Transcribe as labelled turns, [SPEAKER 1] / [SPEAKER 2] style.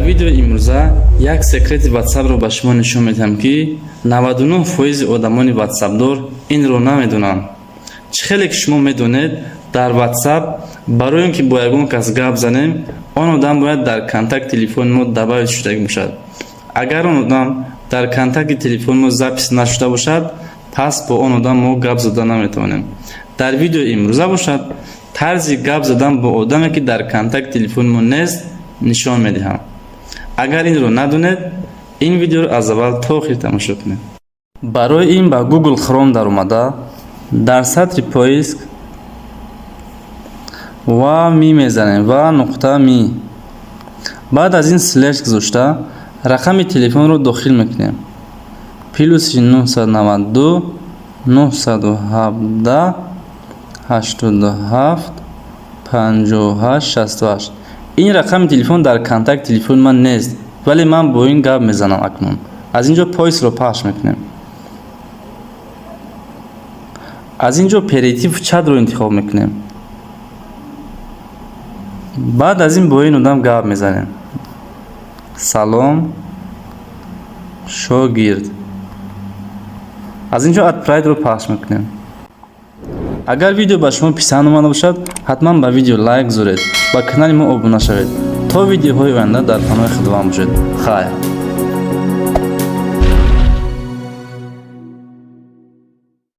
[SPEAKER 1] видеои имрӯза як секрети WhatsApp-ро ба шумо нишон медиҳам ки 99% одамони WhatsApp-дор инро намедонанд. Чӣ хеле ки шумо медонед, дар WhatsApp барои он ки бо ягон кас гап занем, он одам бояд дар контакт телефони мо добавид шуда бошад. Агар он одам дар контакти телефони мо запис нашуда бошад, пас бо он одам мо гап зада наметавонем. Дар видеои имрӯза бошад, тарзи гап задан бо одаме ки дар контакт телефони мо нест нишон медиҳам. Агар инро надонед, ин видеоро аз аввал то охир тамошо кунед. Барои ин ба Google Chrome дар омада, дар сатри поиск ва ми мезанем ва нуқта ми. Баъд аз ин слеш гузошта рақами телефонро дохил мекунем. +992 917 87 58 68. ин рақами телефон дар контакт телефони ман нест, вале ман бо ин гап мезанам акнун. Аз инҷо поисро пахш мекунем. аз инҷо оператив чатро интихоб мекунем. баъд аз ин бо ин одам гап мезанем. салом шогирд. аз инҷо адпрайдро пахш мекунем. агар видео ба шумо писанд омада бошад, ҳатман ба видео лайк гузоред ва канали мо обуна шавед, то видеоҳои оянда дар паноҳи худованд бошед. хайр.